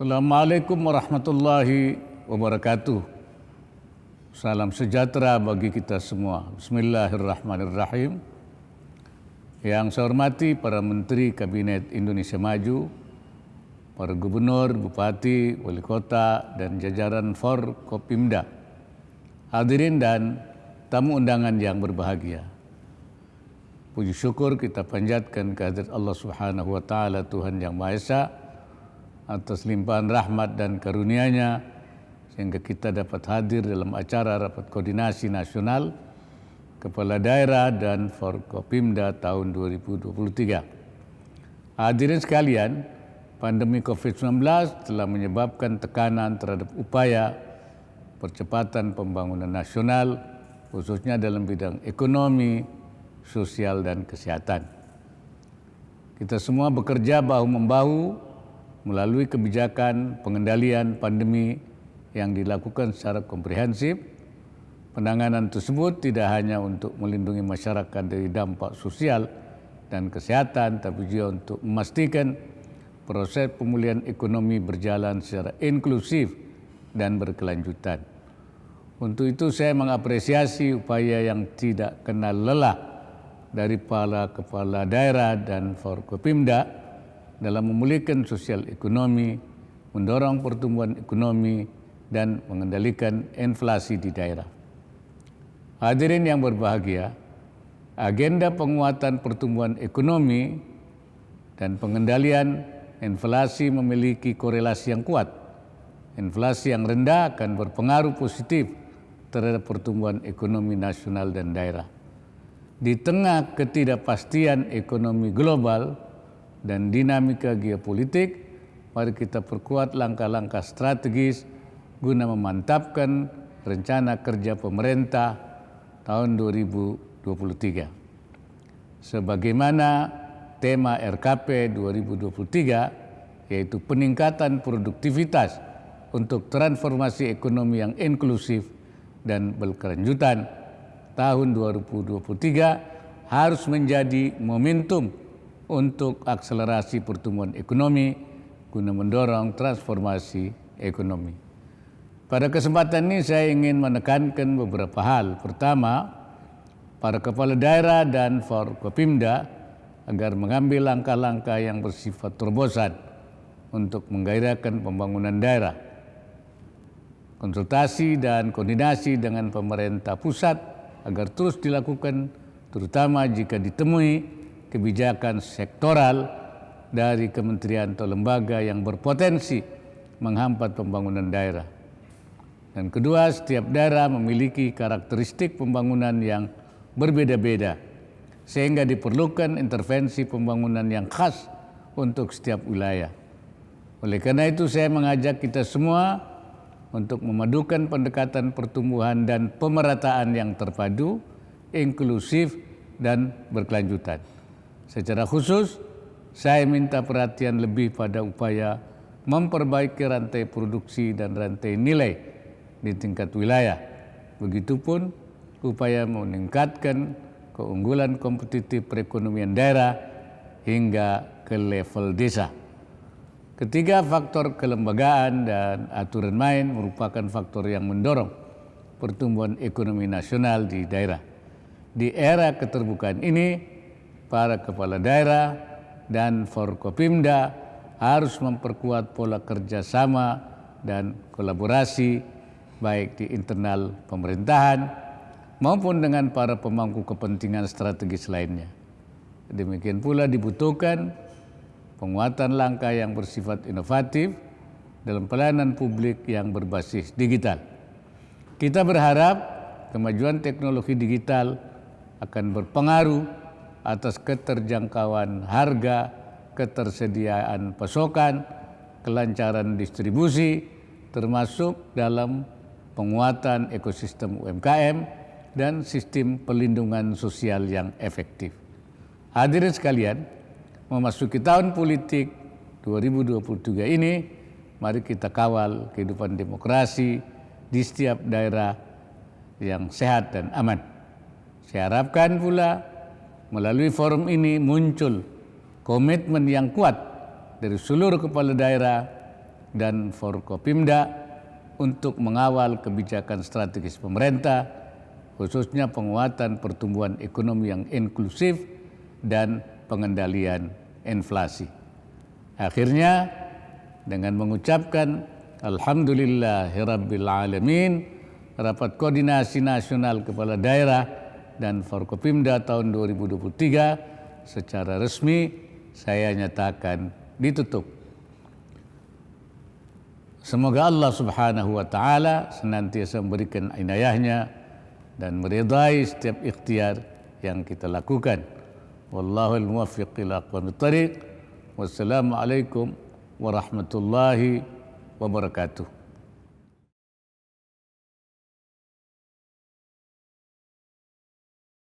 Assalamualaikum warahmatullahi wabarakatuh. Salam sejahtera bagi kita semua. Bismillahirrahmanirrahim. Yang saya hormati para Menteri Kabinet Indonesia Maju, para Gubernur, Bupati, Wali Kota, dan jajaran Forkopimda, hadirin dan tamu undangan yang berbahagia. Puji syukur kita panjatkan kehadirat Allah Subhanahu wa Ta'ala, Tuhan Yang Maha Esa, atas limpahan rahmat dan karunia-Nya sehingga kita dapat hadir dalam acara Rapat Koordinasi Nasional Kepala Daerah dan Forkopimda tahun 2023. Hadirin sekalian, pandemi COVID-19 telah menyebabkan tekanan terhadap upaya percepatan pembangunan nasional, khususnya dalam bidang ekonomi, sosial, dan kesehatan. Kita semua bekerja bahu-membahu melalui kebijakan pengendalian pandemi yang dilakukan secara komprehensif. Penanganan tersebut tidak hanya untuk melindungi masyarakat dari dampak sosial dan kesehatan, tapi juga untuk memastikan proses pemulihan ekonomi berjalan secara inklusif dan berkelanjutan. Untuk itu saya mengapresiasi upaya yang tidak kenal lelah dari para kepala daerah dan Forkopimda dalam memulihkan sosial ekonomi, mendorong pertumbuhan ekonomi, dan mengendalikan inflasi di daerah. Hadirin yang berbahagia, agenda penguatan pertumbuhan ekonomi dan pengendalian inflasi memiliki korelasi yang kuat. Inflasi yang rendah akan berpengaruh positif terhadap pertumbuhan ekonomi nasional dan daerah. Di tengah ketidakpastian ekonomi global dan dinamika geopolitik, mari kita perkuat langkah-langkah strategis guna memantapkan rencana kerja pemerintah tahun 2023. Sebagaimana tema RKP 2023, yaitu peningkatan produktivitas untuk transformasi ekonomi yang inklusif dan berkelanjutan, tahun 2023 harus menjadi momentum untuk akselerasi pertumbuhan ekonomi guna mendorong transformasi ekonomi. Pada kesempatan ini saya ingin menekankan beberapa hal. Pertama, para kepala daerah dan Forkopimda agar mengambil langkah-langkah yang bersifat terobosan untuk menggairahkan pembangunan daerah. Konsultasi dan koordinasi dengan pemerintah pusat agar terus dilakukan, terutama jika ditemui kebijakan sektoral dari kementerian atau lembaga yang berpotensi menghambat pembangunan daerah. Dan kedua, setiap daerah memiliki karakteristik pembangunan yang berbeda-beda, sehingga diperlukan intervensi pembangunan yang khas untuk setiap wilayah. Oleh karena itu saya mengajak kita semua untuk memadukan pendekatan pertumbuhan dan pemerataan yang terpadu, inklusif, dan berkelanjutan. Secara khusus, saya minta perhatian lebih pada upaya memperbaiki rantai produksi dan rantai nilai di tingkat wilayah. Begitupun upaya meningkatkan keunggulan kompetitif perekonomian daerah hingga ke level desa. Ketiga, faktor kelembagaan dan aturan main merupakan faktor yang mendorong pertumbuhan ekonomi nasional di daerah. Di era keterbukaan ini, para kepala daerah dan Forkopimda harus memperkuat pola kerjasama dan kolaborasi baik di internal pemerintahan maupun dengan para pemangku kepentingan strategis lainnya. Demikian pula dibutuhkan penguatan langkah yang bersifat inovatif dalam pelayanan publik yang berbasis digital. Kita berharap kemajuan teknologi digital akan berpengaruh atas keterjangkauan harga, ketersediaan pasokan, kelancaran distribusi, termasuk dalam penguatan ekosistem UMKM dan sistem perlindungan sosial yang efektif. Hadirin sekalian, memasuki tahun politik 2023 ini, mari kita kawal kehidupan demokrasi di setiap daerah yang sehat dan aman. Saya harapkan pula melalui forum ini muncul komitmen yang kuat dari seluruh kepala daerah dan Forkopimda untuk mengawal kebijakan strategis pemerintah, khususnya penguatan pertumbuhan ekonomi yang inklusif dan pengendalian inflasi. Akhirnya, dengan mengucapkan Alhamdulillahirabbil alamin, rapat koordinasi nasional kepala daerah dan Forkopimda tahun 2023 secara resmi saya nyatakan ditutup. Semoga Allah Subhanahu wa taala senantiasa memberikan inayahnya dan meridai setiap ikhtiar yang kita lakukan. Wallahul muwaffiq ila aqwamit thariq. Wassalamualaikum warahmatullahi wabarakatuh.